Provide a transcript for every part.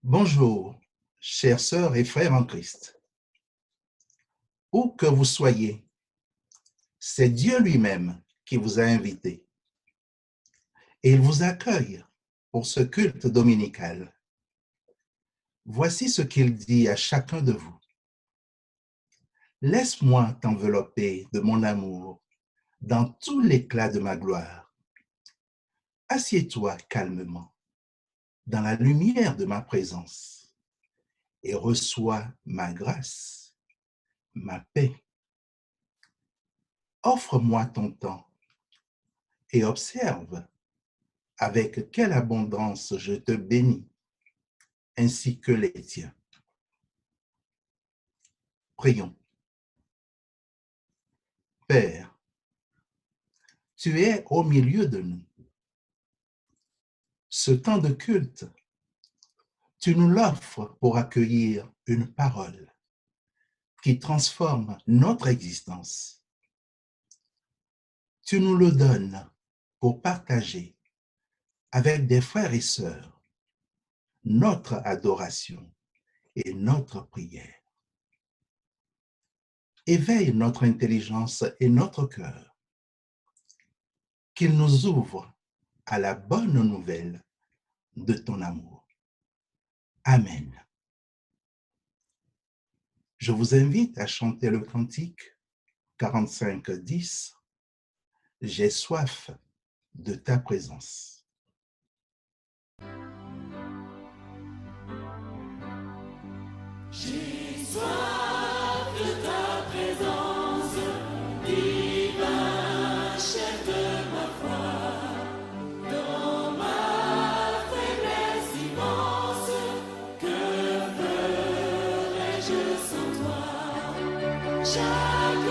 Bonjour, chères sœurs et frères en Christ. Où que vous soyez, c'est Dieu lui-même qui vous a invité et il vous accueille pour ce culte dominical. Voici ce qu'il dit à chacun de vous. Laisse-moi t'envelopper de mon amour dans tout l'éclat de ma gloire. Assieds-toi calmement dans la lumière de ma présence et reçois ma grâce, ma paix. Offre-moi ton temps et observe avec quelle abondance je te bénis, ainsi que les tiens. Prions. Père, tu es au milieu de nous. Ce temps de culte, tu nous l'offres pour accueillir une parole qui transforme notre existence. Tu nous le donnes pour partager avec des frères et sœurs notre adoration et notre prière. Éveille notre intelligence et notre cœur, qu'il nous ouvre à la bonne nouvelle de ton amour. Amen. Je vous invite à chanter le cantique 45-10. J'ai soif de ta présence. J'ai soif de ta présence, divin chef de ma foi. Dans ma faiblesse immense, que ferais-je sans toi? Chaque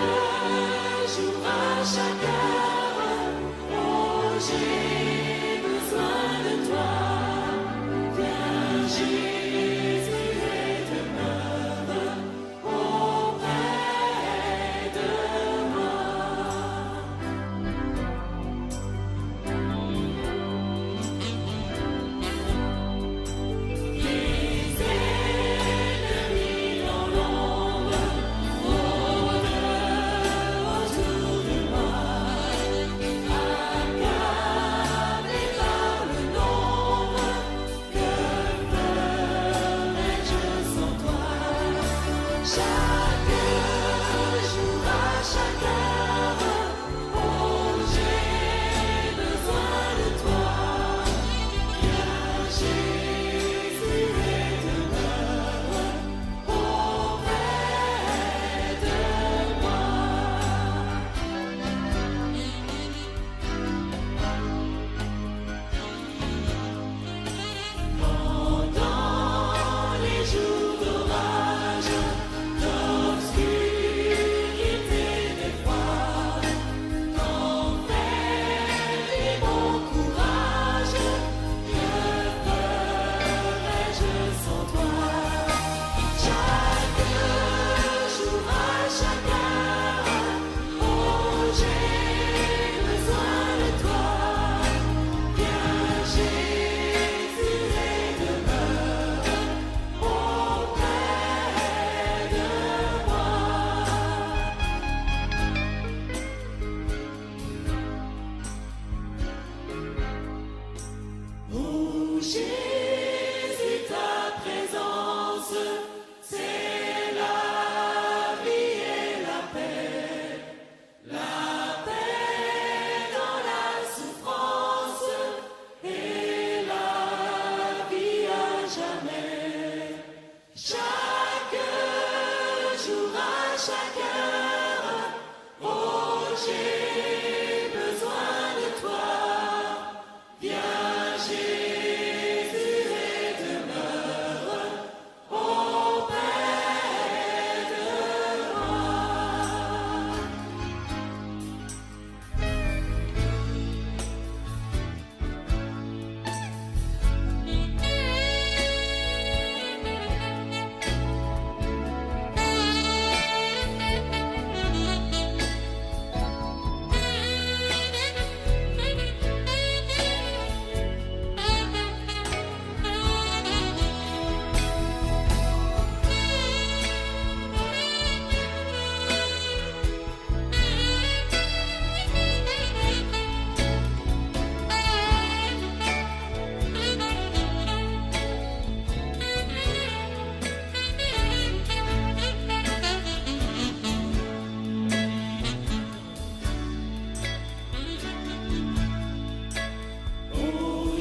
jour, à chaque heure, oh, j'ai besoin de toi. Viens, Jésus, et demeure.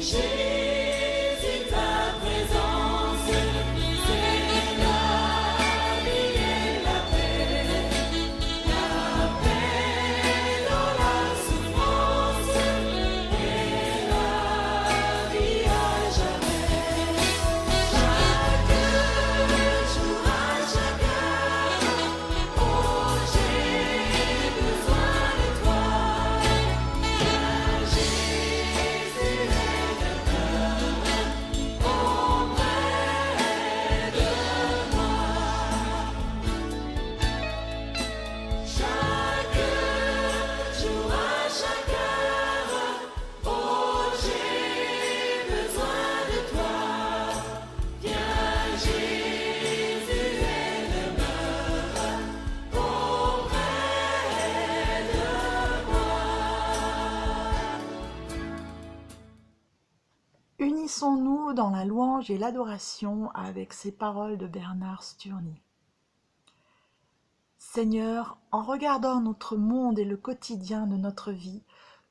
Jésus, ta présence, c'est la vie et la paix dans la souffrance et la vie à jamais. Chaque jour à chaque heure, oh j'ai besoin de toi. Viens Jésus et demeure auprès de moi. Chaque jour à chaque heure, oh j'ai besoin de toi. Viens Jésus et demeure auprès de moi. Unissons-nous dans la louange et l'adoration avec ces paroles de Bernard Sturny. Seigneur, en regardant notre monde et le quotidien de notre vie,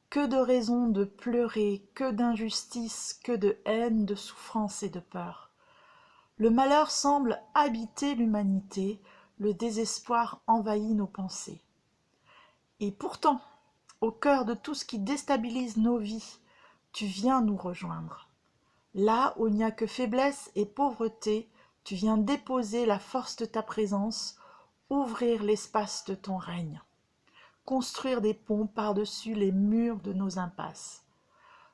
que de raisons de pleurer, que d'injustice, que de haine, de souffrance et de peur. Le malheur semble habiter l'humanité, le désespoir envahit nos pensées. Et pourtant, au cœur de tout ce qui déstabilise nos vies, tu viens nous rejoindre. Là où il n'y a que faiblesse et pauvreté, tu viens déposer la force de ta présence, ouvrir l'espace de ton règne, construire des ponts par-dessus les murs de nos impasses.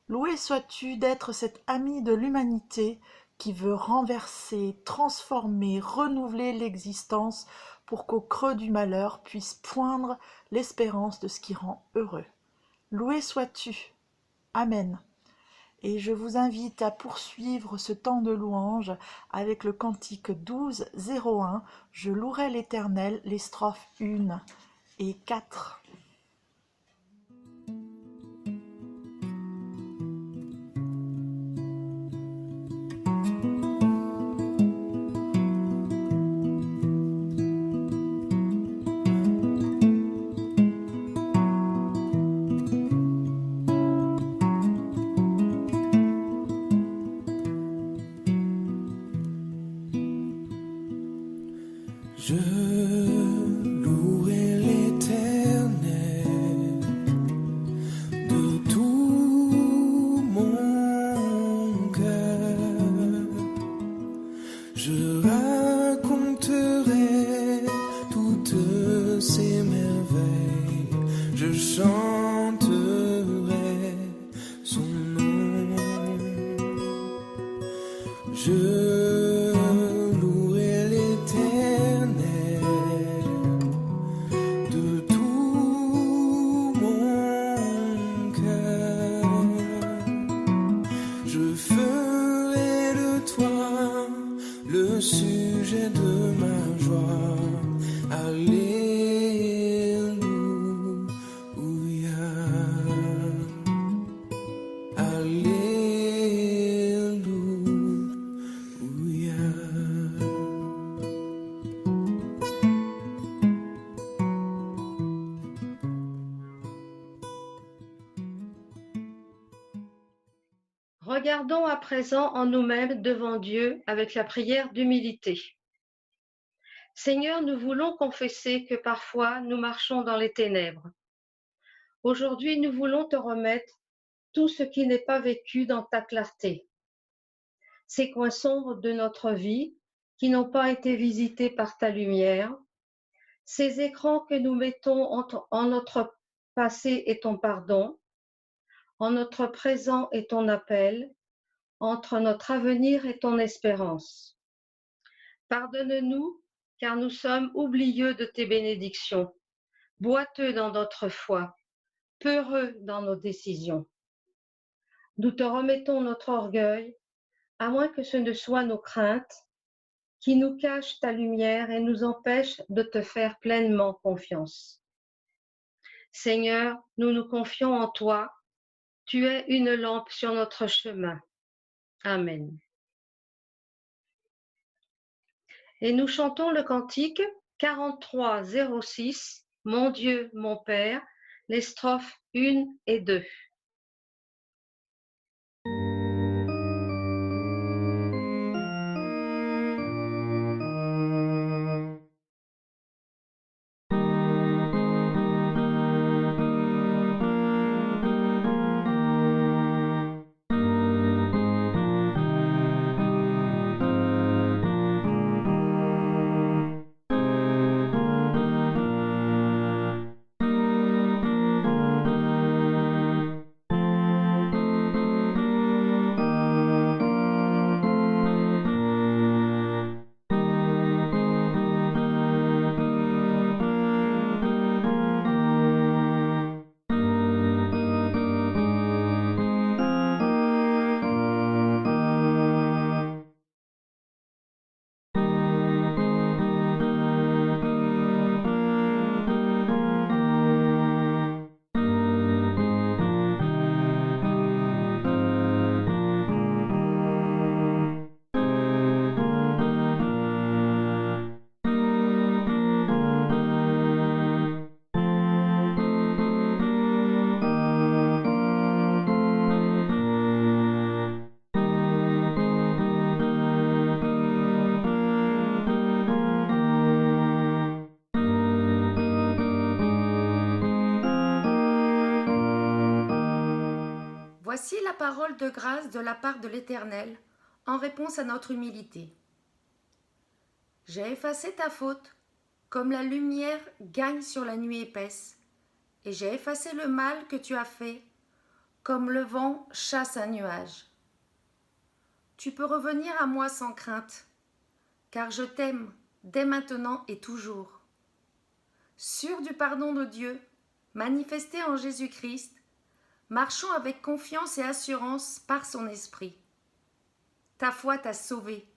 Loué sois-tu d'être cet ami de l'humanité qui veut renverser, transformer, renouveler l'existence pour qu'au creux du malheur puisse poindre l'espérance de ce qui rend heureux. Loué sois-tu. Amen. Et je vous invite à poursuivre ce temps de louange avec le cantique 12-01 « Je louerai l'Éternel », les strophes 1 et 4. Je louerai l'Éternel de tout mon cœur. Je raconterai toutes ses merveilles. Je chanterai son nom. Je louerai l'Éternel de tout mon cœur. Je ferai de toi le sujet de ma joie. Alléluia. Alléluia. Regardons à présent en nous-mêmes devant Dieu avec la prière d'humilité. Seigneur, nous voulons confesser que parfois nous marchons dans les ténèbres. Aujourd'hui, nous voulons te remettre tout ce qui n'est pas vécu dans ta clarté. Ces coins sombres de notre vie qui n'ont pas été visités par ta lumière, ces écrans que nous mettons en notre passé et ton pardon, en notre présent et ton appel, entre notre avenir et ton espérance. Pardonne-nous, car nous sommes oublieux de tes bénédictions, boiteux dans notre foi, peureux dans nos décisions. Nous te remettons notre orgueil, à moins que ce ne soient nos craintes, qui nous cachent ta lumière et nous empêchent de te faire pleinement confiance. Seigneur, nous nous confions en toi, tu es une lampe sur notre chemin. Amen. Et nous chantons le cantique 43-06, Mon Dieu, mon Père, les strophes 1 et 2. Voici la parole de grâce de la part de l'Éternel en réponse à notre humilité. J'ai effacé ta faute, comme la lumière gagne sur la nuit épaisse, et j'ai effacé le mal que tu as fait, comme le vent chasse un nuage. Tu peux revenir à moi sans crainte, car je t'aime dès maintenant et toujours. Sûr du pardon de Dieu, manifesté en Jésus-Christ, marchons avec confiance et assurance par son esprit. Ta foi t'a sauvé.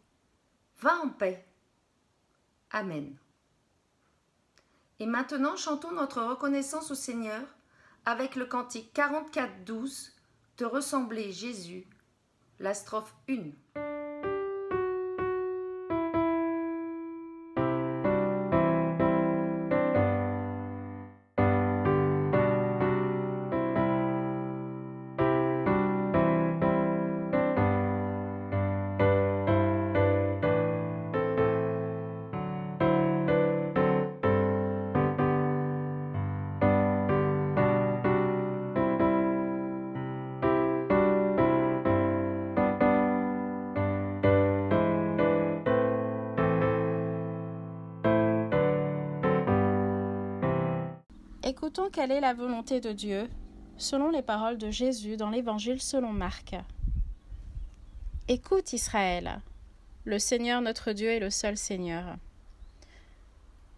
Va en paix. Amen. Et maintenant, chantons notre reconnaissance au Seigneur avec le cantique 44-12, Te ressembler Jésus, la strophe 1. Écoutons quelle est la volonté de Dieu, selon les paroles de Jésus dans l'Évangile selon Marc. Écoute Israël, le Seigneur notre Dieu est le seul Seigneur.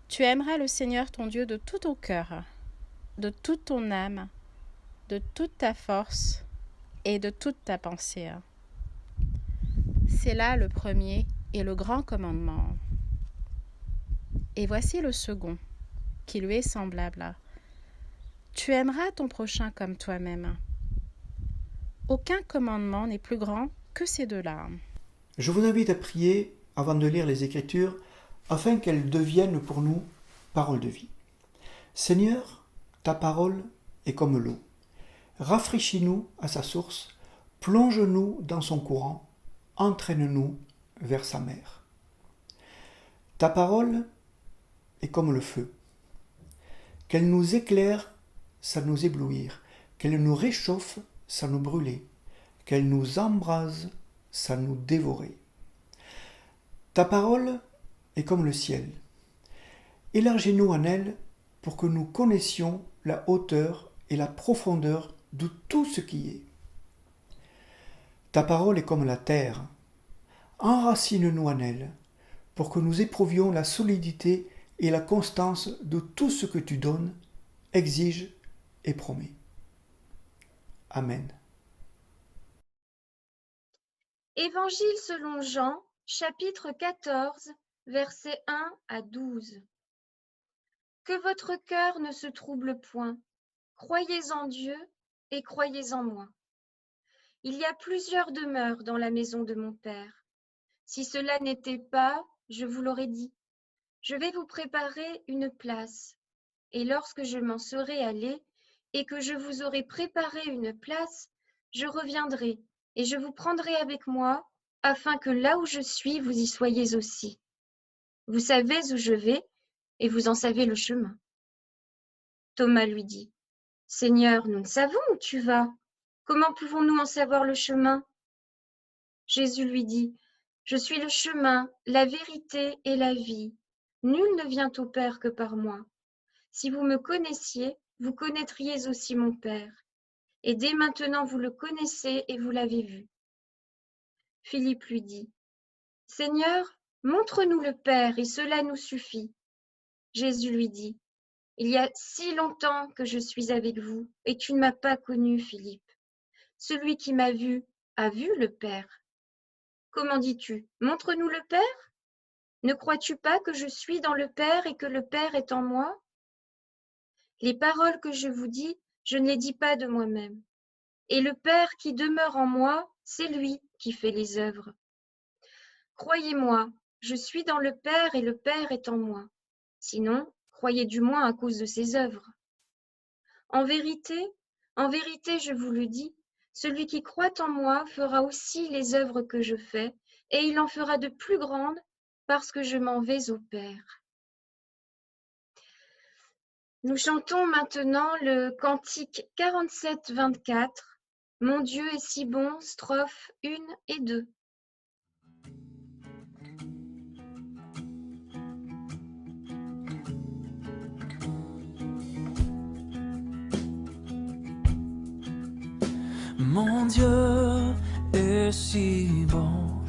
Tu aimeras le Seigneur ton Dieu de tout ton cœur, de toute ton âme, de toute ta force et de toute ta pensée. C'est là le premier et le grand commandement. Et voici le second, qui lui est semblable. Tu aimeras ton prochain comme toi-même. Aucun commandement n'est plus grand que ces deux-là. Je vous invite à prier avant de lire les Écritures afin qu'elles deviennent pour nous paroles de vie. Seigneur, ta parole est comme l'eau. Rafraîchis-nous à sa source, plonge-nous dans son courant, entraîne-nous vers sa mer. Ta parole est comme le feu. Qu'elle nous éclaire sans nous éblouir, qu'elle nous réchauffe sans nous brûler, qu'elle nous embrase sans nous dévorer. Ta parole est comme le ciel. Élargis-nous en elle pour que nous connaissions la hauteur et la profondeur de tout ce qui est. Ta parole est comme la terre. Enracine-nous en elle pour que nous éprouvions la solidité et la constance de tout ce que tu donnes, exiges et promets. Amen. Évangile selon Jean, chapitre 14, versets 1 à 12. Que votre cœur ne se trouble point. Croyez en Dieu et croyez en moi. Il y a plusieurs demeures dans la maison de mon Père. Si cela n'était pas, je vous l'aurais dit. Je vais vous préparer une place. Et lorsque je m'en serai allé et que je vous aurai préparé une place, je reviendrai et je vous prendrai avec moi, afin que là où je suis, vous y soyez aussi. Vous savez où je vais et vous en savez le chemin. Thomas lui dit, Seigneur, nous ne savons où tu vas. Comment pouvons-nous en savoir le chemin? Jésus lui dit, je suis le chemin, la vérité et la vie. Nul ne vient au Père que par moi. Si vous me connaissiez, vous connaîtriez aussi mon Père. Et dès maintenant vous le connaissez et vous l'avez vu. Philippe lui dit, Seigneur, montre-nous le Père et cela nous suffit. Jésus lui dit, il y a si longtemps que je suis avec vous et tu ne m'as pas connu, Philippe. Celui qui m'a vu a vu le Père. Comment dis-tu, montre-nous le Père? Ne crois-tu pas que je suis dans le Père et que le Père est en moi? Les paroles que je vous dis, je ne les dis pas de moi-même. Et le Père qui demeure en moi, c'est lui qui fait les œuvres. Croyez-moi, je suis dans le Père et le Père est en moi. Sinon, croyez du moins à cause de ses œuvres. En vérité, je vous le dis, celui qui croit en moi fera aussi les œuvres que je fais, et il en fera de plus grandes, parce que je m'en vais au Père. Nous chantons maintenant le cantique 47-24, Mon Dieu est si bon, strophes 1 et 2. Mon Dieu est si bon,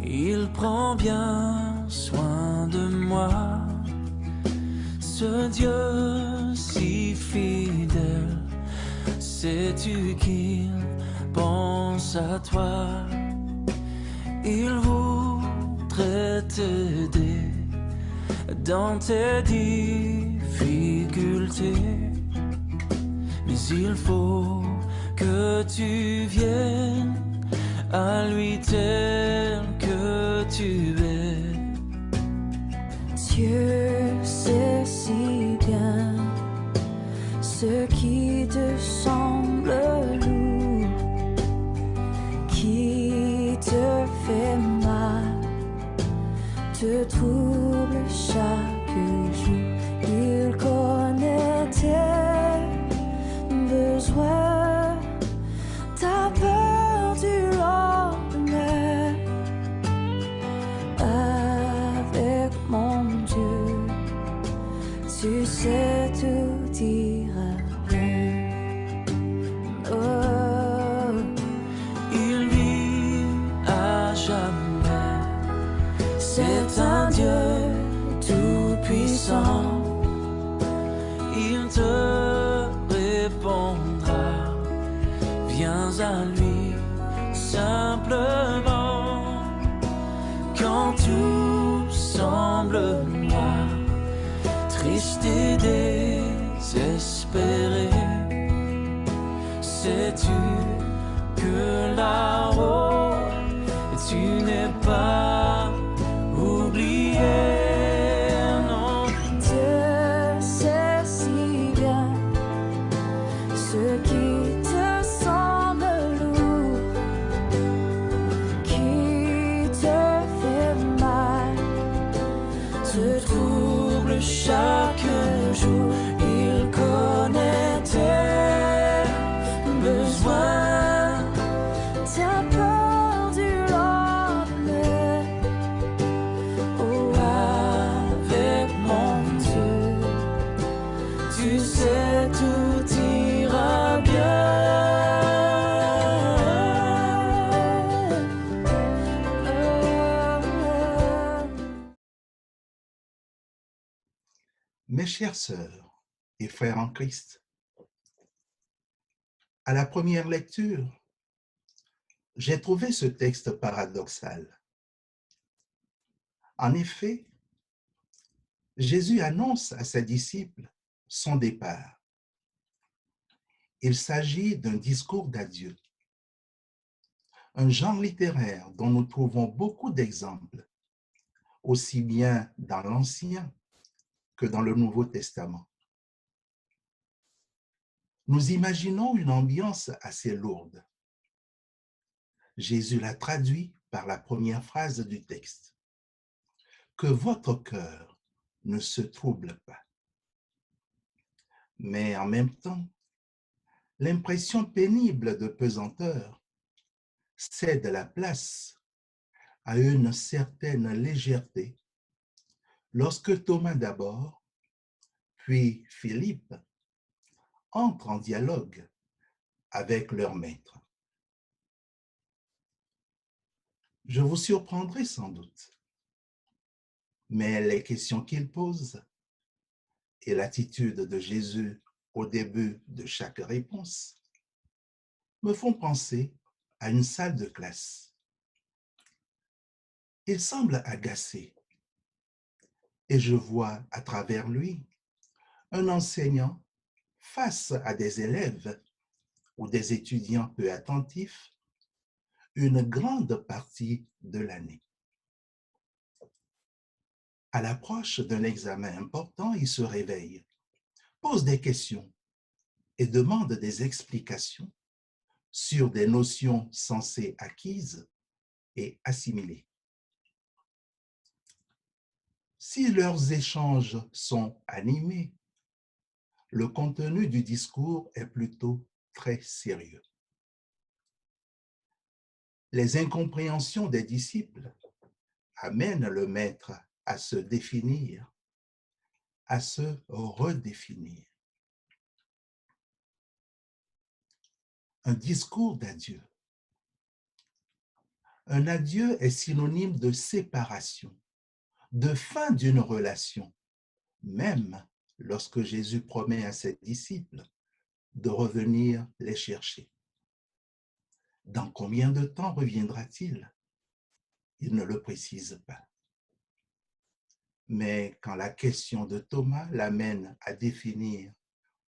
il prend bien soin de moi. Ce Dieu si fidèle, sais-tu qu'il pense à toi? Il voudrait t'aider dans tes difficultés, mais il faut que tu viennes à lui tel que tu es. Dieu sait si bien ce qui te semble lourd, qui te fait mal, te trouble chaque jour. Il connaît tes besoins, ta peur du lendemain. Avec mon Dieu, tu sais tout ira bien. Oh, Il vit à jamais, c'est un Dieu tout-puissant. Il te répondra, viens à lui simplement. Quand tout semble noir, triste et désespéré, sais-tu que là-haut, tu n'es pas oublié? Non. Dieu sait si bien ce qui te semble lourd, qui te fait mal, te trouble chaque jour. Il connaît tes besoins, ta peur du lendemain. Oh, avec mon Dieu, tu sais tout ira bien. Mes chères sœurs et frères en Christ, à la première lecture, j'ai trouvé ce texte paradoxal. En effet, Jésus annonce à ses disciples son départ. Il s'agit d'un discours d'adieu, un genre littéraire dont nous trouvons beaucoup d'exemples, aussi bien dans l'Ancien que dans le Nouveau Testament. Nous imaginons une ambiance assez lourde. Jésus l'a traduit par la première phrase du texte. Que votre cœur ne se trouble pas. Mais en même temps, l'impression pénible de pesanteur cède la place à une certaine légèreté lorsque Thomas d'abord, puis Philippe, entrent en dialogue avec leur maître. Je vous surprendrai sans doute, mais les questions qu'il pose et l'attitude de Jésus au début de chaque réponse me font penser à une salle de classe. Il semble agacé et je vois à travers lui un enseignant face à des élèves ou des étudiants peu attentifs une grande partie de l'année. À l'approche d'un examen important, il se réveille, pose des questions et demande des explications sur des notions censées acquises et assimilées. Si leurs échanges sont animés, le contenu du discours est plutôt très sérieux. les incompréhensions des disciples amènent le maître à se définir, à se redéfinir. Un discours d'adieu. Un adieu est synonyme de séparation, de fin d'une relation, même lorsque Jésus promet à ses disciples de revenir les chercher. Dans combien de temps reviendra-t-il? Il ne le précise pas. Mais quand la question de Thomas l'amène à définir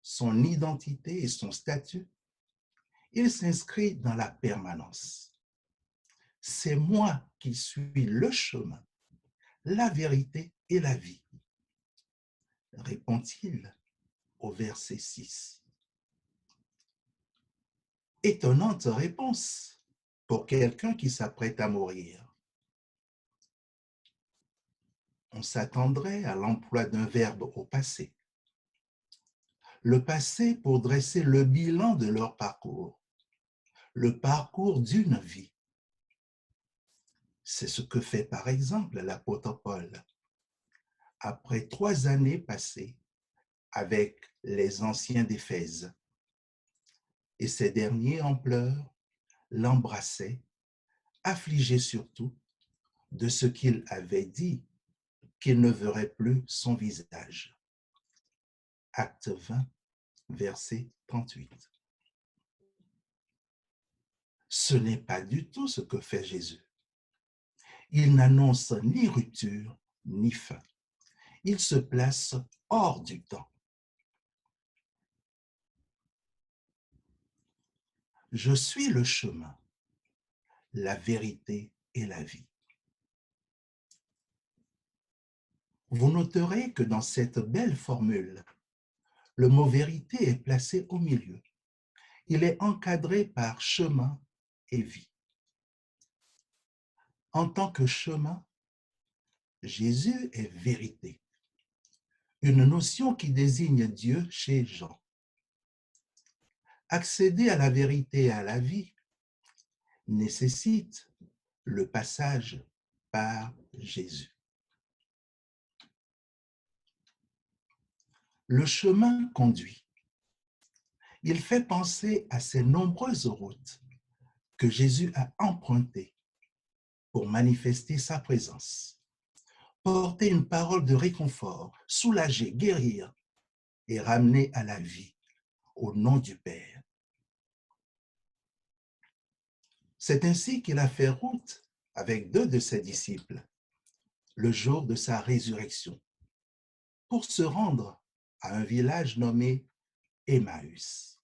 son identité et son statut, il s'inscrit dans la permanence. C'est moi qui suis le chemin, la vérité et la vie, répond-il au verset 6. Étonnante réponse pour quelqu'un qui s'apprête à mourir. On s'attendrait à l'emploi d'un verbe au passé. Le passé pour dresser le bilan de leur parcours, le parcours d'une vie. C'est ce que fait par exemple l'apôtre Paul. Après 3 années passées avec les anciens d'Éphèse, et ces derniers en pleurs l'embrassaient, affligés surtout de ce qu'il avait dit qu'il ne verrait plus son visage. Acte 20, verset 38. Ce n'est pas du tout ce que fait Jésus. Il n'annonce ni rupture, ni fin. Il se place hors du temps. Je suis le chemin, la vérité et la vie. Vous noterez que dans cette belle formule, le mot vérité est placé au milieu. Il est encadré par chemin et vie. En tant que chemin, Jésus est vérité, une notion qui désigne Dieu chez Jean. Accéder à la vérité et à la vie nécessite le passage par Jésus. Le chemin conduit. Il fait penser à ces nombreuses routes que Jésus a empruntées pour manifester sa présence, porter une parole de réconfort, soulager, guérir et ramener à la vie au nom du Père. C'est ainsi qu'il a fait route avec 2 de ses disciples le jour de sa résurrection pour se rendre à un village nommé Emmaüs.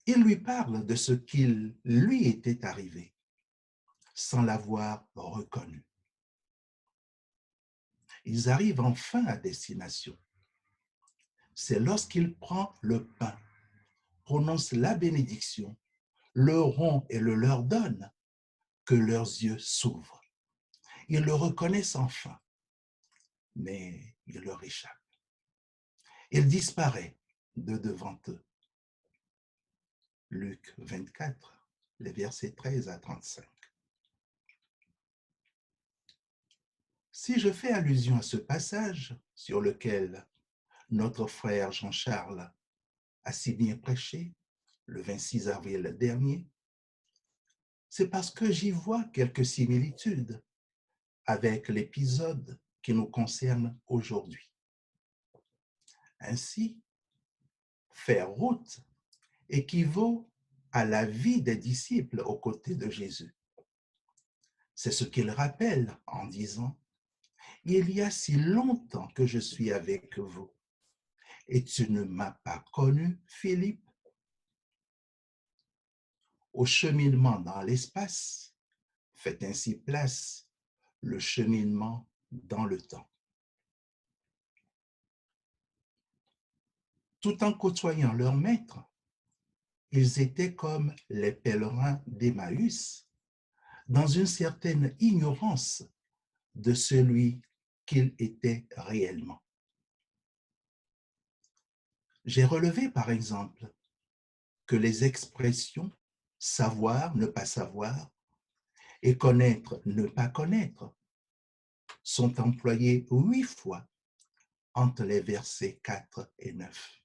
Il lui parle de ce qu'il lui était arrivé sans l'avoir reconnu. Ils arrivent enfin à destination. C'est lorsqu'il prend le pain, prononce la bénédiction, le rompt et le leur donne que leurs yeux s'ouvrent. Ils le reconnaissent enfin, mais il leur échappe. Il disparaît de devant eux. Luc 24, les versets 13 à 35. Si je fais allusion à ce passage sur lequel notre frère Jean-Charles a si bien prêché le 26 avril dernier, c'est parce que j'y vois quelques similitudes avec l'épisode qui nous concerne aujourd'hui. Ainsi, faire route équivaut à la vie des disciples aux côtés de Jésus. C'est ce qu'il rappelle en disant « Il y a si longtemps que je suis avec vous, et tu ne m'as pas connu, Philippe ?» Au cheminement dans l'espace, fait ainsi place le cheminement dans le temps. Tout en côtoyant leur maître, ils étaient comme les pèlerins d'Emmaüs, dans une certaine ignorance de celui qu'ils étaient réellement. J'ai relevé par exemple que les expressions savoir, ne pas savoir, et connaître, ne pas connaître, sont employés 8 fois entre les versets 4 et 9.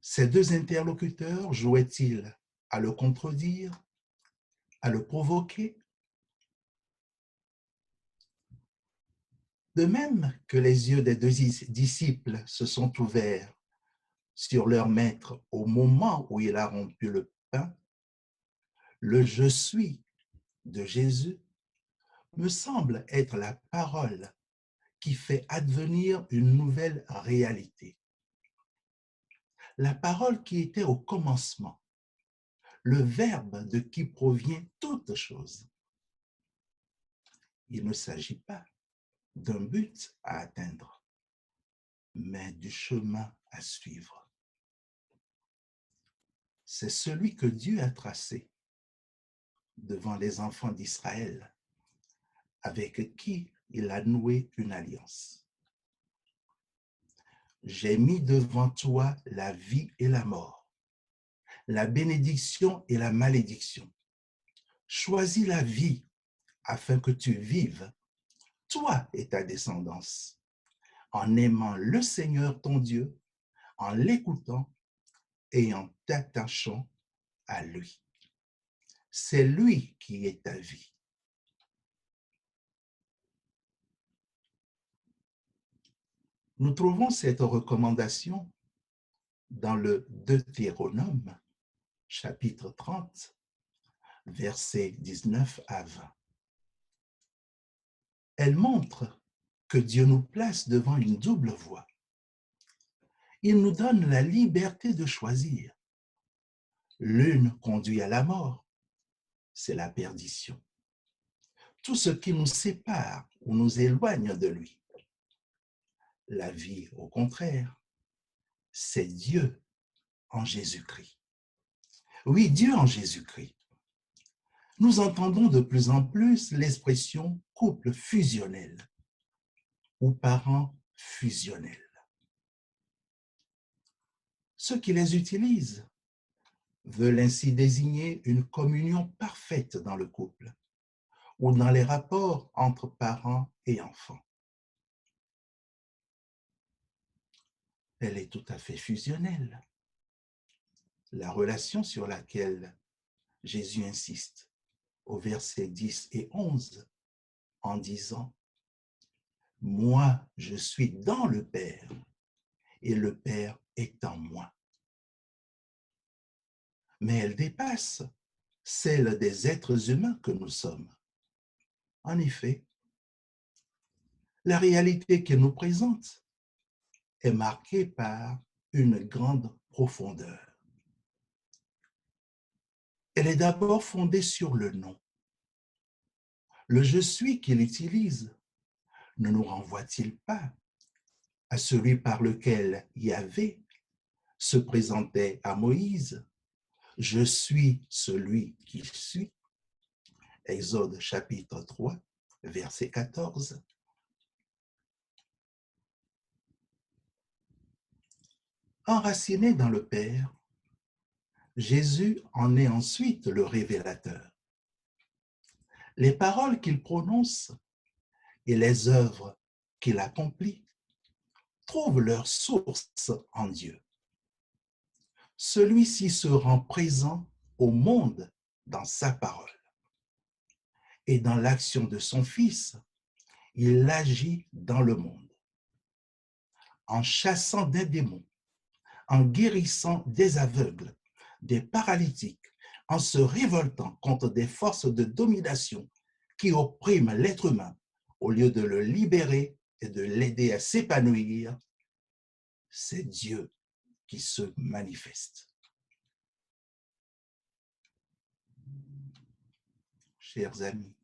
Ces deux interlocuteurs jouaient-ils à le contredire, à le provoquer? De même que les yeux des deux disciples se sont ouverts sur leur maître au moment où il a rompu le pain, le « je suis » de Jésus me semble être la parole qui fait advenir une nouvelle réalité. La parole qui était au commencement, le Verbe de qui provient toute chose. Il ne s'agit pas d'un but à atteindre, mais du chemin à suivre. C'est celui que Dieu a tracé devant les enfants d'Israël, avec qui il a noué une alliance. J'ai mis devant toi la vie et la mort, la bénédiction et la malédiction. Choisis la vie afin que tu vives, toi et ta descendance, en aimant le Seigneur ton Dieu, en l'écoutant et en t'attachant à lui. C'est lui qui est ta vie. Nous trouvons cette recommandation dans le Deutéronome, chapitre 30, versets 19 à 20. Elle montre que Dieu nous place devant une double voie. Il nous donne la liberté de choisir. L'une conduit à la mort, c'est la perdition. Tout ce qui nous sépare ou nous éloigne de lui. La vie, au contraire, c'est Dieu en Jésus-Christ. Oui, Dieu en Jésus-Christ. Nous entendons de plus en plus l'expression couple fusionnel ou parents fusionnels. Ceux qui les utilisent veulent ainsi désigner une communion parfaite dans le couple ou dans les rapports entre parents et enfants. Elle est tout à fait fusionnelle. La relation sur laquelle Jésus insiste au verset 10 et 11 en disant « Moi, je suis dans le Père et le Père est en moi ». Mais elle dépasse celle des êtres humains que nous sommes. En effet, la réalité qu'elle nous présente est marquée par une grande profondeur. Elle est d'abord fondée sur le nom. Le « je suis » qu'il utilise ne nous renvoie-t-il pas à celui par lequel Yahvé se présentait à Moïse? Je suis celui qui suis. Exode chapitre 3, verset 14. Enraciné dans le Père, Jésus en est ensuite le révélateur. Les paroles qu'il prononce et les œuvres qu'il accomplit trouvent leur source en Dieu. Celui-ci se rend présent au monde dans sa parole. Et dans l'action de son Fils, il agit dans le monde. En chassant des démons, en guérissant des aveugles, des paralytiques, en se révoltant contre des forces de domination qui oppriment l'être humain, au lieu de le libérer et de l'aider à s'épanouir, c'est Dieu qui se manifeste. Chers amis,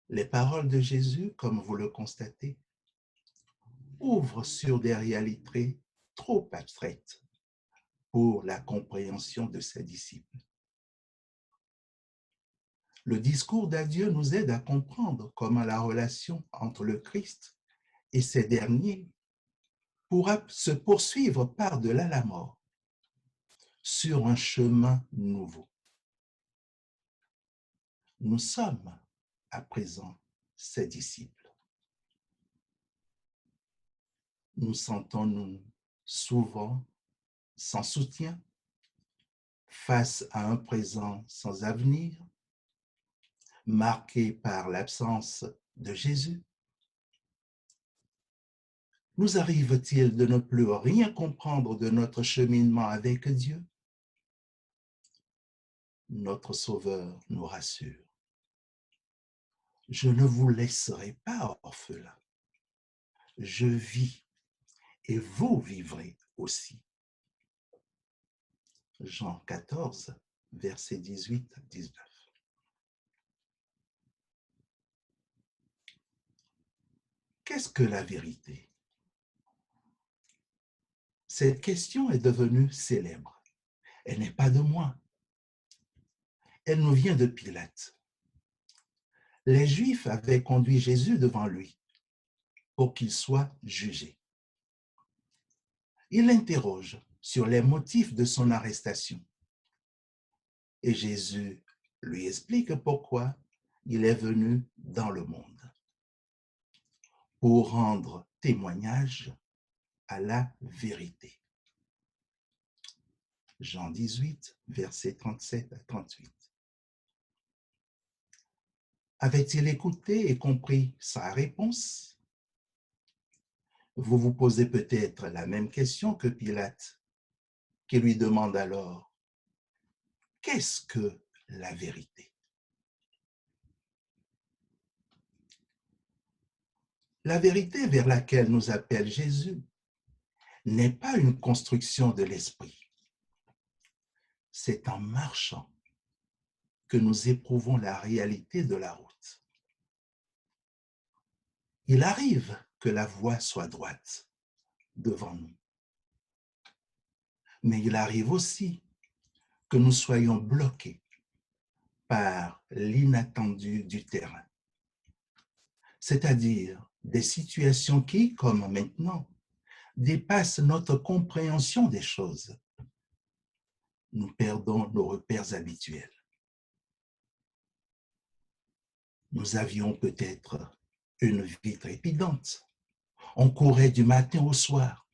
les paroles de Jésus, comme vous le constatez, ouvrent sur des réalités trop abstraites pour la compréhension de ses disciples. Le discours d'adieu nous aide à comprendre comment la relation entre le Christ et ses derniers pourra se poursuivre par-delà la mort, sur un chemin nouveau. Nous sommes à présent ses disciples. Nous sentons-nous souvent sans soutien, face à un présent sans avenir, marqué par l'absence de Jésus? Nous arrive-t-il de ne plus rien comprendre de notre cheminement avec Dieu? Notre Sauveur nous rassure. Je ne vous laisserai pas orphelins. Je vis et vous vivrez aussi. Jean 14, versets 18 à 19. Qu'est-ce que la vérité? Cette question est devenue célèbre. Elle n'est pas de moi. Elle nous vient de Pilate. Les Juifs avaient conduit Jésus devant lui pour qu'il soit jugé. Il l'interroge sur les motifs de son arrestation. Et Jésus lui explique pourquoi il est venu dans le monde. Pour rendre témoignage à la vérité. Jean 18, versets 37 à 38. Avait-il écouté et compris sa réponse? Vous vous posez peut-être la même question que Pilate, qui lui demande alors, qu'est-ce que la vérité? La vérité vers laquelle nous appelle Jésus n'est pas une construction de l'esprit. C'est en marchant que nous éprouvons la réalité de la route. Il arrive que la voie soit droite devant nous. Mais il arrive aussi que nous soyons bloqués par l'inattendu du terrain. C'est-à-dire des situations qui, comme maintenant, dépassent notre compréhension des choses. Nous perdons nos repères habituels. Nous avions peut-être une vie trépidante. On courait du matin au soir.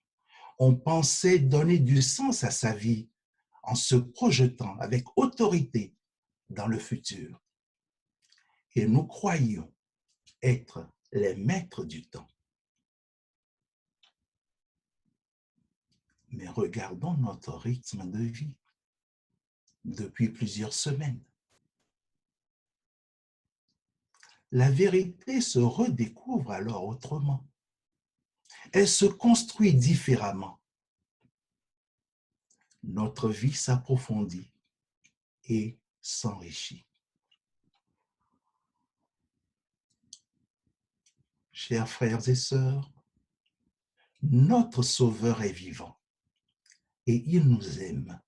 On pensait donner du sens à sa vie en se projetant avec autorité dans le futur. Et nous croyions être les maîtres du temps. Mais regardons notre rythme de vie depuis plusieurs semaines. La vérité se redécouvre alors autrement. Elle se construit différemment. Notre vie s'approfondit et s'enrichit. Chers frères et sœurs, notre Sauveur est vivant et il nous aime.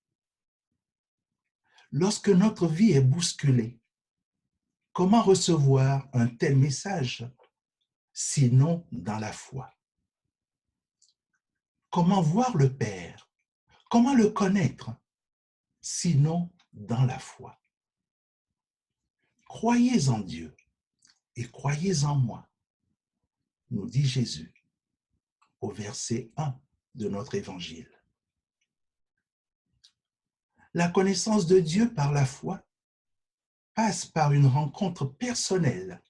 Lorsque notre vie est bousculée, comment recevoir un tel message, sinon dans la foi? Comment voir le Père? Comment le connaître, sinon dans la foi? Croyez en Dieu et croyez en moi, nous dit Jésus au verset 1 de notre évangile. La connaissance de Dieu par la foi passe par une rencontre personnelle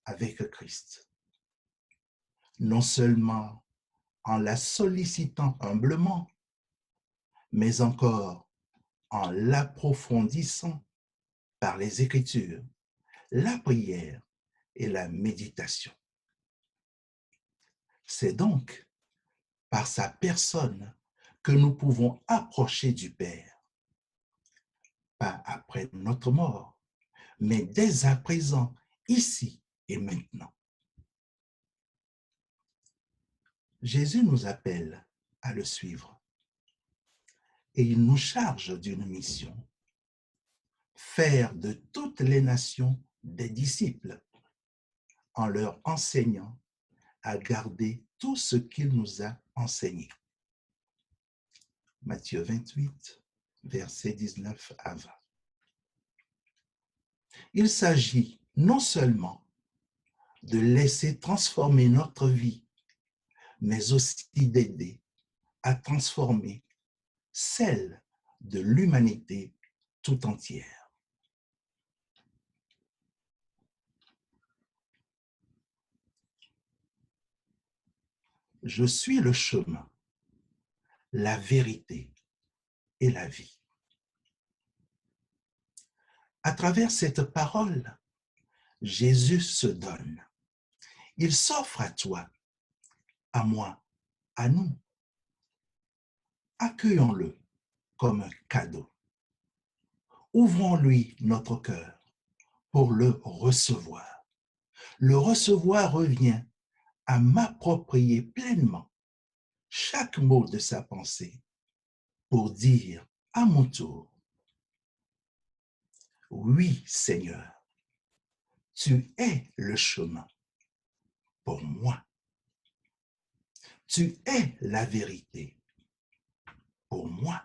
avec Christ. Non seulement en la sollicitant humblement, mais encore en l'approfondissant par les Écritures, la prière et la méditation. C'est donc par sa personne que nous pouvons approcher du Père, pas après notre mort, mais dès à présent, ici et maintenant. Jésus nous appelle à le suivre et il nous charge d'une mission, faire de toutes les nations des disciples en leur enseignant à garder tout ce qu'il nous a enseigné. Matthieu 28, versets 19 à 20. Il s'agit non seulement de laisser transformer notre vie, mais aussi d'aider à transformer celle de l'humanité tout entière. Je suis le chemin, la vérité et la vie. À travers cette parole, Jésus se donne. Il s'offre à toi, à moi, à nous. Accueillons-le comme un cadeau. Ouvrons-lui notre cœur pour le recevoir. Le recevoir revient à m'approprier pleinement chaque mot de sa pensée pour dire à mon tour, oui Seigneur, tu es le chemin pour moi. Tu es la vérité pour moi.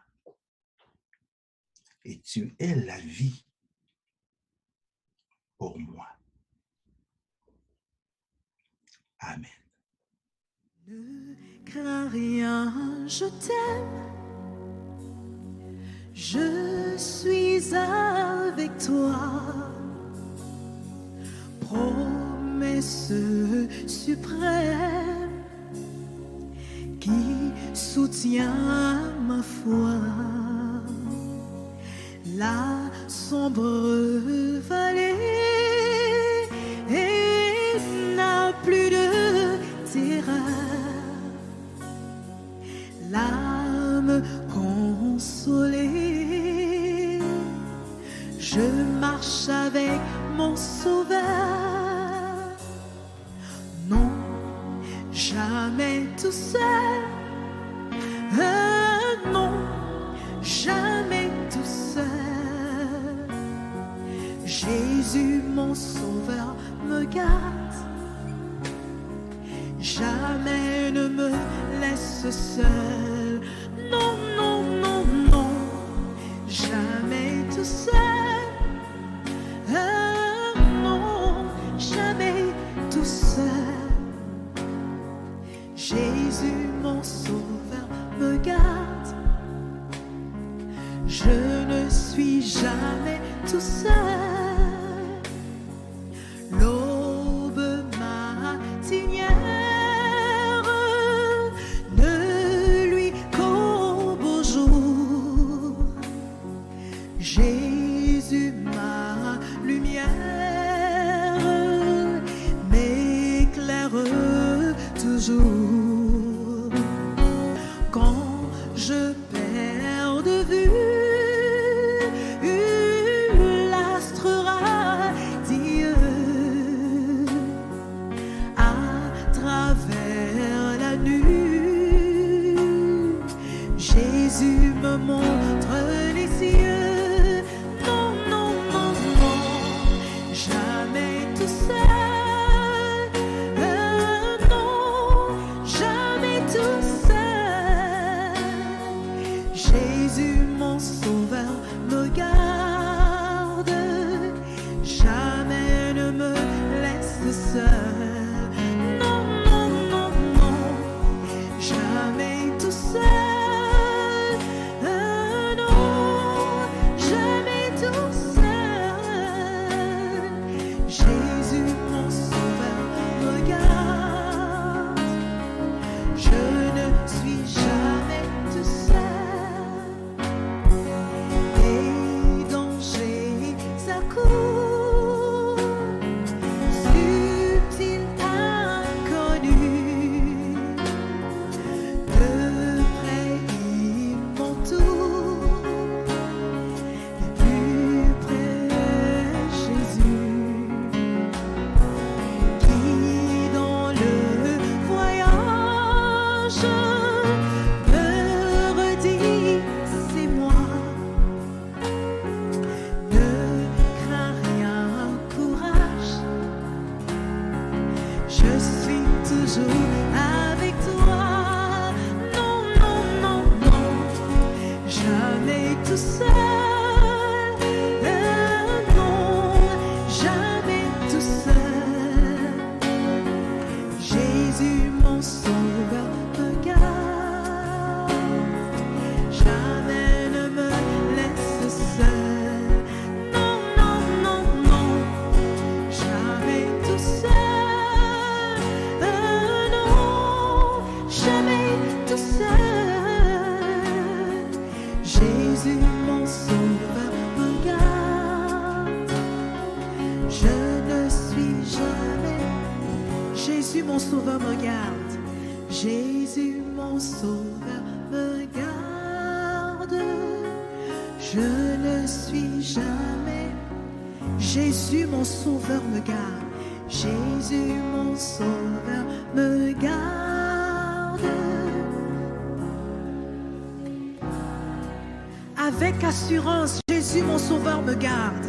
Et tu es la vie pour moi. Amen. Ne crains rien, je t'aime. Je suis avec toi. Promesse suprême qui soutient ma foi. La sombre vallée n'a plus de terreur. L'âme consolée, je marche avec mon Sauveur. Non, jamais tout seul. Non, jamais tout seul. Jésus, mon Sauveur, me garde. Jamais ne me laisse seul. Non, non, non, non, jamais tout seul. Non, jamais tout seul. Jésus, mon Sauveur, me garde. Je ne suis jamais tout seul. L'aube matinière ne lui qu'au beau jour. Jésus, ma lumière, m'éclaire toujours. Quand je perds de vue l'astre radieux à travers la nuit, Jésus me montre les cieux. Non, non, non, non, jamais tout seul. Non, jamais tout seul. Jésus, mon Sauveur, me garde. Jamais ne me laisse seul. Non, non, non, non, jamais tout seul. tout seul. Non, jamais tout seul. Jésus, mon sauveur, me garde. Jamais ne me laisse seul. Non, non, non, non, jamais tout seul. Non, jamais tout seul. Jésus, mon sauveur, me garde. Je ne suis jamais. Jésus, mon sauveur, me garde. Jésus, mon sauveur, me garde. Je ne suis jamais. Jésus, mon sauveur, me garde. Jésus, mon sauveur, me garde. Avec assurance, Jésus, mon sauveur, me garde.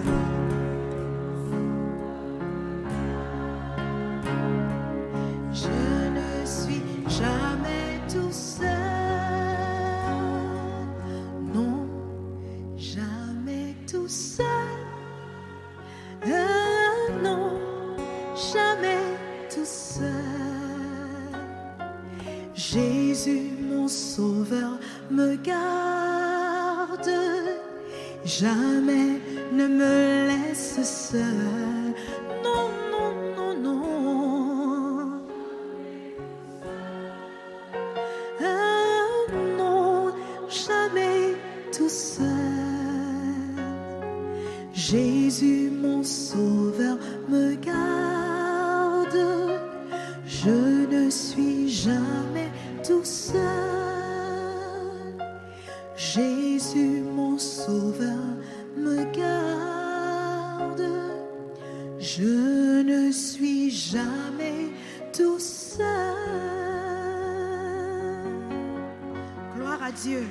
Je ne suis jamais tout seul. Non, jamais tout seul. Non, jamais tout seul. Jésus, mon sauveur, me garde. Jamais ne me laisse seul. Non, non, non, non. Non, jamais tout seul. Jésus, mon sauveur, me garde. Je ne suis jamais tout seul. Jésus, mon sauveur, me garde. Je ne suis jamais tout seul. Gloire à Dieu.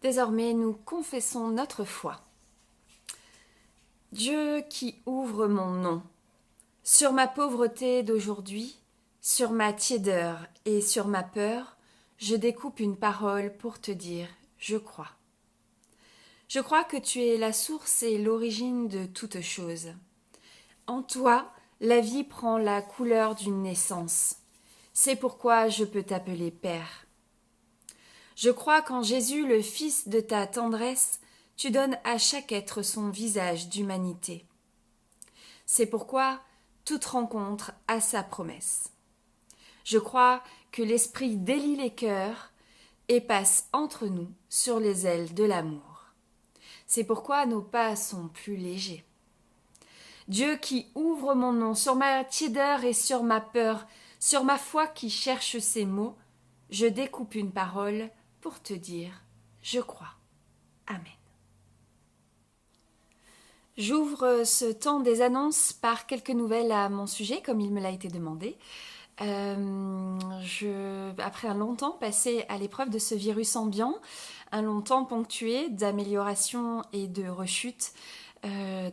Désormais, nous confessons notre foi. Dieu qui ouvre mon nom, sur ma pauvreté d'aujourd'hui, sur ma tiédeur et sur ma peur, je découpe une parole pour te dire « Je crois ». Je crois que tu es la source et l'origine de toutes choses. En toi, la vie prend la couleur d'une naissance. C'est pourquoi je peux t'appeler Père. Je crois qu'en Jésus, le Fils de ta tendresse, tu donnes à chaque être son visage d'humanité. C'est pourquoi toute rencontre a sa promesse. Je crois que l'Esprit délie les cœurs et passe entre nous sur les ailes de l'amour. C'est pourquoi nos pas sont plus légers. Dieu qui ouvre mon nom sur ma tiédeur et sur ma peur, sur ma foi qui cherche ses mots, je découpe une parole pour te dire « Je crois ». Amen. J'ouvre ce temps des annonces par quelques nouvelles à mon sujet, comme il me l'a été demandé. Après un long temps passé à l'épreuve de ce virus ambiant, un long temps ponctué d'amélioration et de rechute,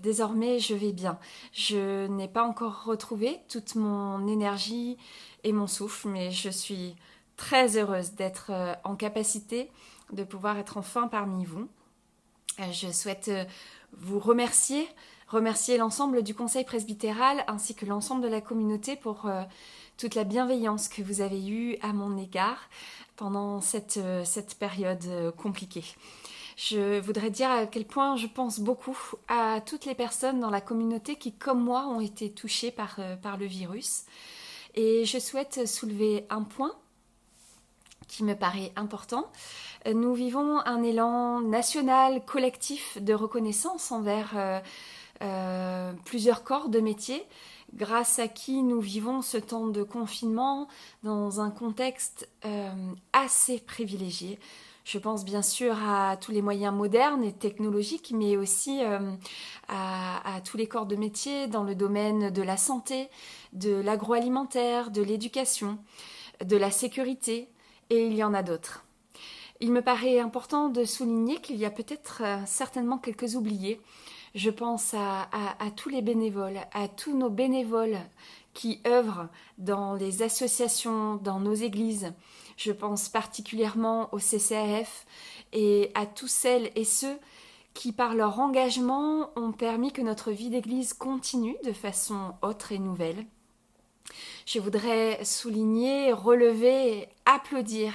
désormais je vais bien. Je n'ai pas encore retrouvé toute mon énergie et mon souffle, mais je suis très heureuse d'être en capacité de pouvoir être enfin parmi vous. Je souhaite vous remercier l'ensemble du conseil presbytéral ainsi que l'ensemble de la communauté pour toute la bienveillance que vous avez eue à mon égard pendant cette période compliquée. Je voudrais dire à quel point je pense beaucoup à toutes les personnes dans la communauté qui, comme moi, ont été touchées par le virus. Et je souhaite soulever un point qui me paraît important. Nous vivons un élan national, collectif de reconnaissance envers plusieurs corps de métier, grâce à qui nous vivons ce temps de confinement dans un contexte assez privilégié. Je pense bien sûr à tous les moyens modernes et technologiques, mais aussi à tous les corps de métier dans le domaine de la santé, de l'agroalimentaire, de l'éducation, de la sécurité, et il y en a d'autres. Il me paraît important de souligner qu'il y a peut-être certainement quelques oubliés. Je pense à tous les bénévoles, à tous nos bénévoles qui œuvrent dans les associations, dans nos églises. Je pense particulièrement au CCAF et à tous celles et ceux qui, par leur engagement, ont permis que notre vie d'église continue de façon autre et nouvelle. Je voudrais souligner, relever, applaudir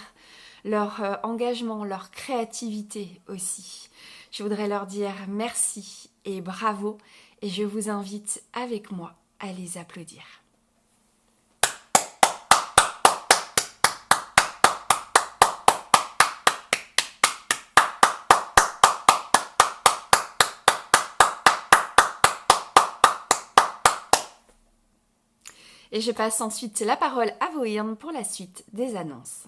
leur engagement, leur créativité aussi. Je voudrais leur dire merci et bravo, et je vous invite avec moi à les applaudir. Et je passe ensuite la parole à Voirne pour la suite des annonces.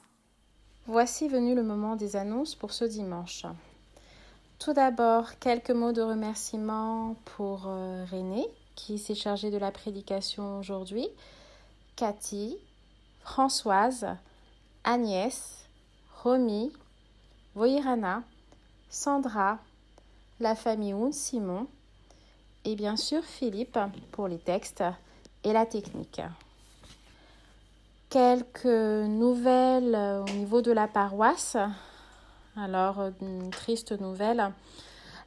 Voici venu le moment des annonces pour ce dimanche. Tout d'abord, quelques mots de remerciement pour René, qui s'est chargée de la prédication aujourd'hui, Cathy, Françoise, Agnès, Romy, Voirana, Sandra, la famille Oun Simon et bien sûr Philippe pour les textes et la technique. Quelques nouvelles au niveau de la paroisse. Alors, une triste nouvelle.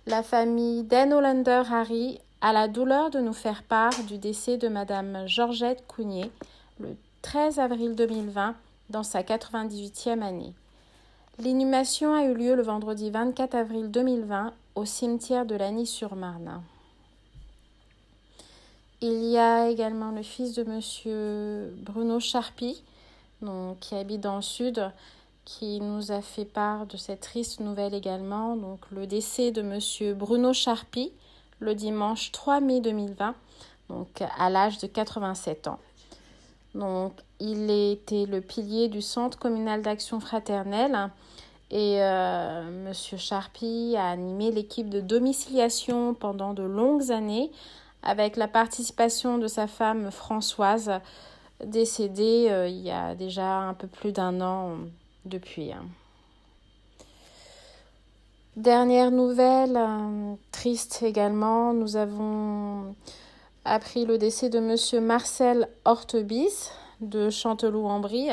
La famille Den Hollander Harry a la douleur de nous faire part du décès de Madame Georgette Cougnier le 13 avril 2020 dans sa 98e année. L'inhumation a eu lieu le vendredi 24 avril 2020 au cimetière de Lagny-sur-Marne. Il y a également le fils de monsieur Bruno Charpy, qui habite dans le sud, qui nous a fait part de cette triste nouvelle également. Donc, le décès de monsieur Bruno Charpy le dimanche 3 mai 2020, donc à l'âge de 87 ans. Donc, il était le pilier du Centre communal d'action fraternelle et monsieur Charpy a animé l'équipe de domiciliation pendant de longues années avec la participation de sa femme Françoise, décédée il y a déjà un peu plus d'1 an depuis. Dernière nouvelle, triste également, nous avons appris le décès de monsieur Marcel Hortebis de Chanteloup-en-Brie.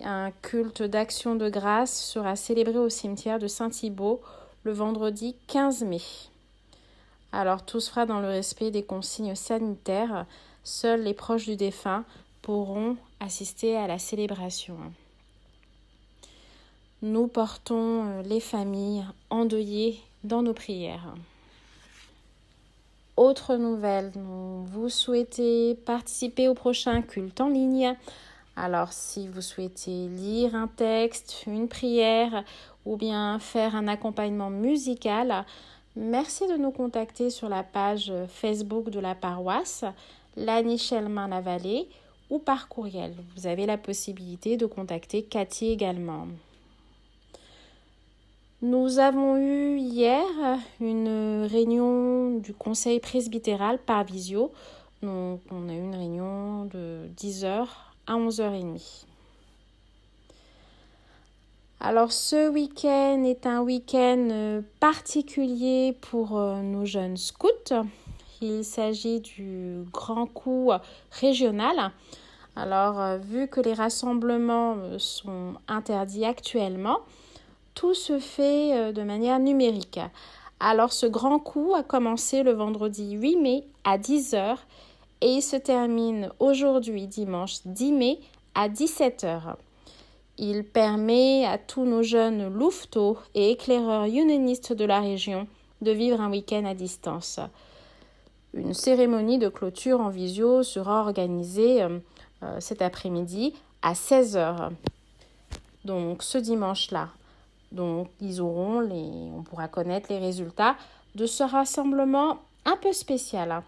Un culte d'action de grâce sera célébré au cimetière de Saint-Thibault le vendredi 15 mai. Alors tout se fera dans le respect des consignes sanitaires. Seuls les proches du défunt pourront assister à la célébration. Nous portons les familles endeuillées dans nos prières. Autre nouvelle, vous souhaitez participer au prochain culte en ligne. Alors si vous souhaitez lire un texte, une prière ou bien faire un accompagnement musical, merci de nous contacter sur la page Facebook de la paroisse, Lagny-Chelmin-la-Vallée, ou par courriel. Vous avez la possibilité de contacter Cathy également. Nous avons eu hier une réunion du conseil presbytéral par visio. Donc, on a eu une réunion de 10h à 11h30. Alors, ce week-end est un week-end particulier pour nos jeunes scouts. Il s'agit du grand coup régional. Alors, vu que les rassemblements sont interdits actuellement, tout se fait de manière numérique. Alors, ce grand coup a commencé le vendredi 8 mai à 10h et il se termine aujourd'hui, dimanche 10 mai, à 17h. Il permet à tous nos jeunes louveteaux et éclaireurs unionistes de la région de vivre un week-end à distance. Une cérémonie de clôture en visio sera organisée cet après-midi à 16h. Donc ce dimanche-là. Donc on pourra connaître les résultats de ce rassemblement un peu spécial.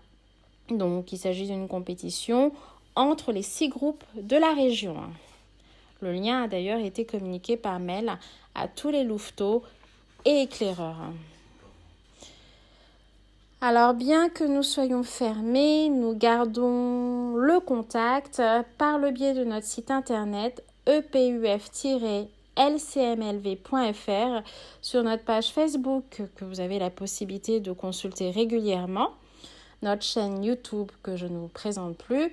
Donc il s'agit d'une compétition entre les 6 groupes de la région. Le lien a d'ailleurs été communiqué par mail à tous les louveteaux et éclaireurs. Alors, bien que nous soyons fermés, nous gardons le contact par le biais de notre site internet epuf-lcmlv.fr, sur notre page Facebook que vous avez la possibilité de consulter régulièrement, notre chaîne YouTube que je ne vous présente plus,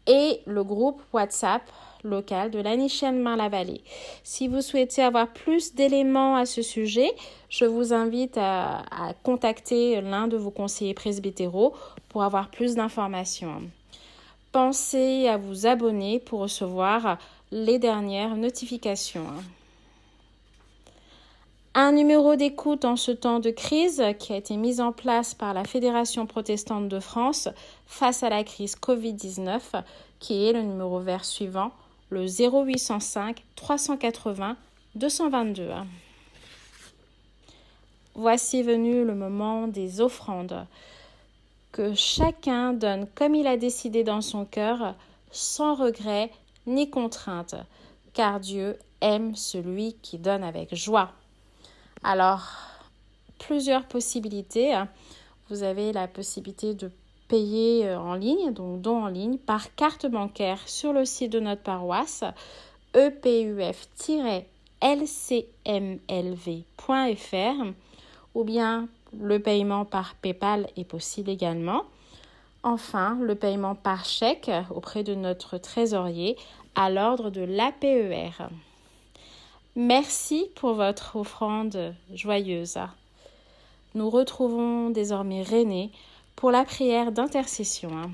et le groupe WhatsApp local de l'Anichen-Marne-la-Vallée. Si vous souhaitez avoir plus d'éléments à ce sujet, je vous invite à contacter l'un de vos conseillers presbytéraux pour avoir plus d'informations. Pensez à vous abonner pour recevoir les dernières notifications. Un numéro d'écoute en ce temps de crise qui a été mis en place par la Fédération protestante de France face à la crise Covid-19, qui est le numéro vert suivant, le 0805 380 222. Voici venu le moment des offrandes. Que chacun donne comme il a décidé dans son cœur, sans regret ni contrainte, car Dieu aime celui qui donne avec joie. Alors, plusieurs possibilités. Vous avez la possibilité de payer en ligne, donc don en ligne, par carte bancaire sur le site de notre paroisse, epuf-lcmlv.fr, ou bien le paiement par PayPal est possible également. Enfin, le paiement par chèque auprès de notre trésorier à l'ordre de l'APER. Merci pour votre offrande joyeuse. Nous retrouvons désormais René pour la prière d'intercession.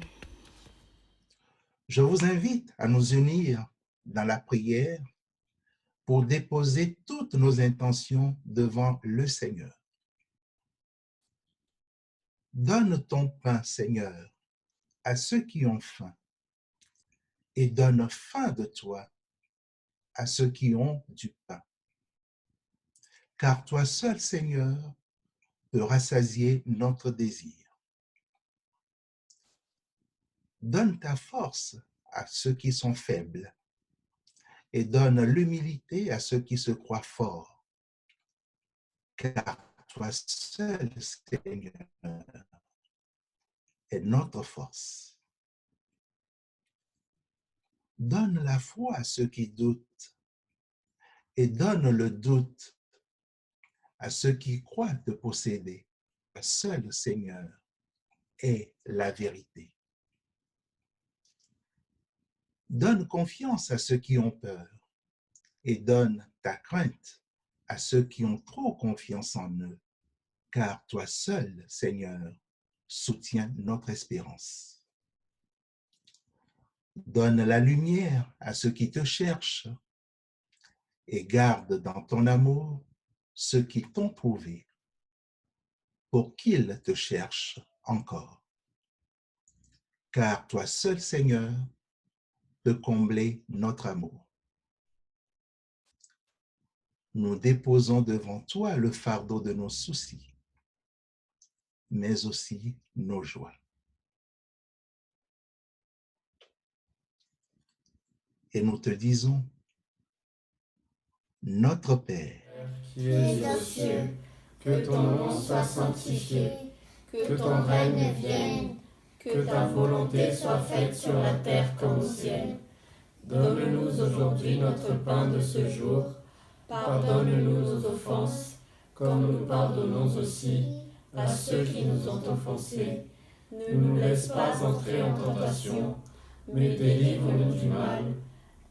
Je vous invite à nous unir dans la prière pour déposer toutes nos intentions devant le Seigneur. Donne ton pain, Seigneur, à ceux qui ont faim, et donne faim de toi à ceux qui ont du pain. Car toi seul, Seigneur, peux rassasier notre désir. Donne ta force à ceux qui sont faibles, et donne l'humilité à ceux qui se croient forts. Car toi seul, Seigneur, est notre force. Donne la foi à ceux qui doutent, et donne le doute à ceux qui croient te posséder. Le seul Seigneur est la vérité. Donne confiance à ceux qui ont peur, et donne ta crainte à ceux qui ont trop confiance en eux, car toi seul, Seigneur, soutiens notre espérance. Donne la lumière à ceux qui te cherchent, et garde dans ton amour ceux qui t'ont trouvé, pour qu'ils te cherchent encore. Car toi seul, Seigneur, peux combler notre amour. Nous déposons devant toi le fardeau de nos soucis, mais aussi nos joies. Et nous te disons, notre Père, qui es aux cieux, que ton nom soit sanctifié, que ton règne vienne, que ta volonté soit faite sur la terre comme au ciel. Donne-nous aujourd'hui notre pain de ce jour. Pardonne-nous nos offenses, comme nous pardonnons aussi à ceux qui nous ont offensés. Ne nous laisse pas entrer en tentation, mais délivre-nous du mal,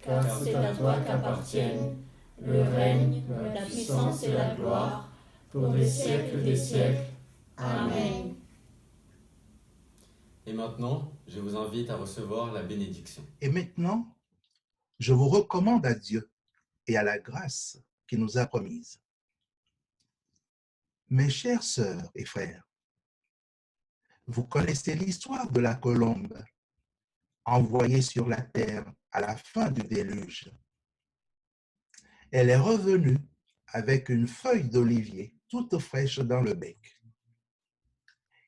car c'est à toi qu'appartiennent le règne, la puissance et la gloire, pour les siècles des siècles. Amen. Et maintenant, je vous invite à recevoir la bénédiction. Et maintenant, je vous recommande à Dieu et à la grâce qu'il nous a promise. Mes chères sœurs et frères, vous connaissez l'histoire de la colombe envoyée sur la terre à la fin du déluge. Elle est revenue avec une feuille d'olivier toute fraîche dans le bec.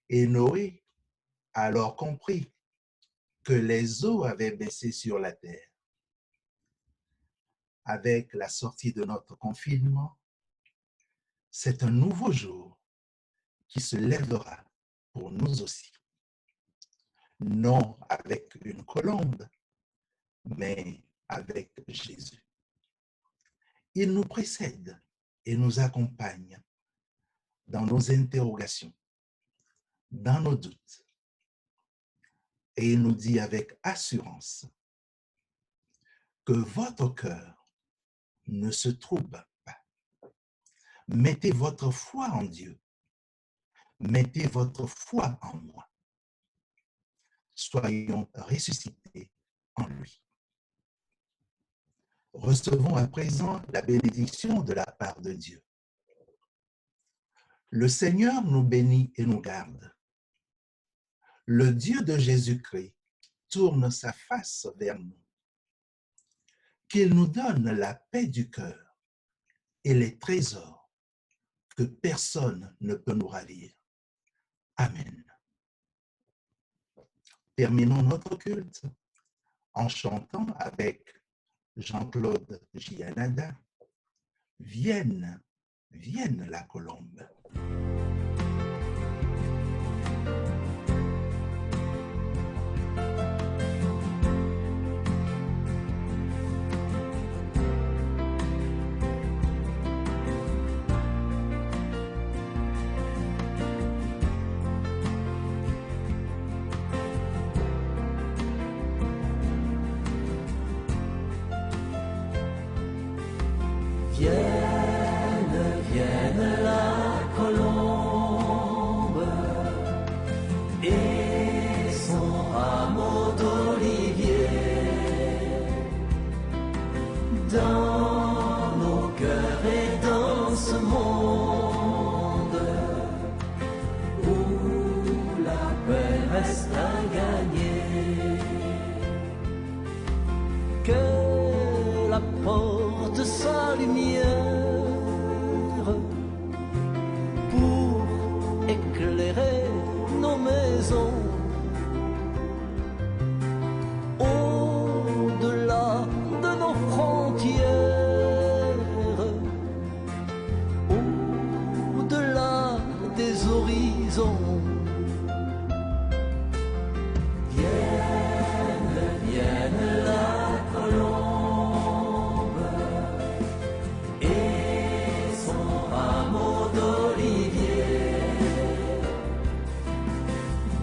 Et Noé a alors compris que les eaux avaient baissé sur la terre. Avec la sortie de notre confinement, c'est un nouveau jour qui se lèvera pour nous aussi. Non avec une colombe, mais avec Jésus. Il nous précède et nous accompagne dans nos interrogations, dans nos doutes. Et il nous dit avec assurance, que votre cœur ne se trouble pas. Mettez votre foi en Dieu. Mettez votre foi en moi. Soyons ressuscités en lui. Recevons à présent la bénédiction de la part de Dieu. Le Seigneur nous bénit et nous garde. Le Dieu de Jésus-Christ tourne sa face vers nous. Qu'il nous donne la paix du cœur et les trésors que personne ne peut nous ravir. Amen. Terminons notre culte en chantant avec Jean-Claude Gianada, « Vienne, vienne la colombe ». Dans nos cœurs et dans ce monde où la paix reste à gagner, que la porte sa lumière pour éclairer nos maisons. Au-delà de nos frontières, au-delà des horizons, vienne, vienne la colombe et son rameau d'olivier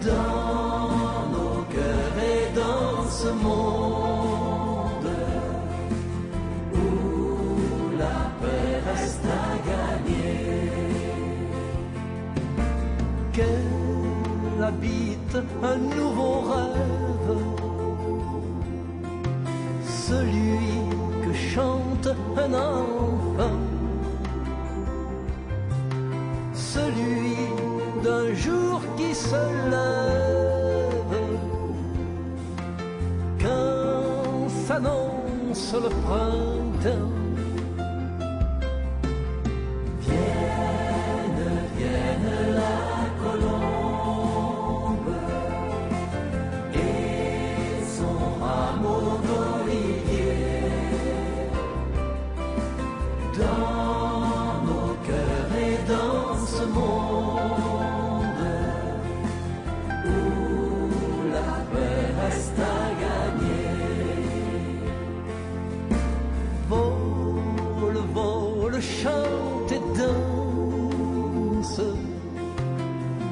dans nos cœurs et dans ce monde. Qu'elle habite un nouveau rêve, celui que chante un enfant, celui d'un jour qui se lève, quand s'annonce le printemps. Chante et danse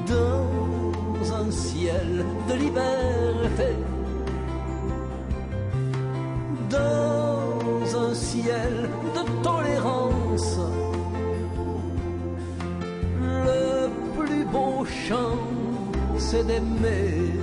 dans un ciel de liberté, dans un ciel de tolérance. Le plus beau chant, c'est d'aimer.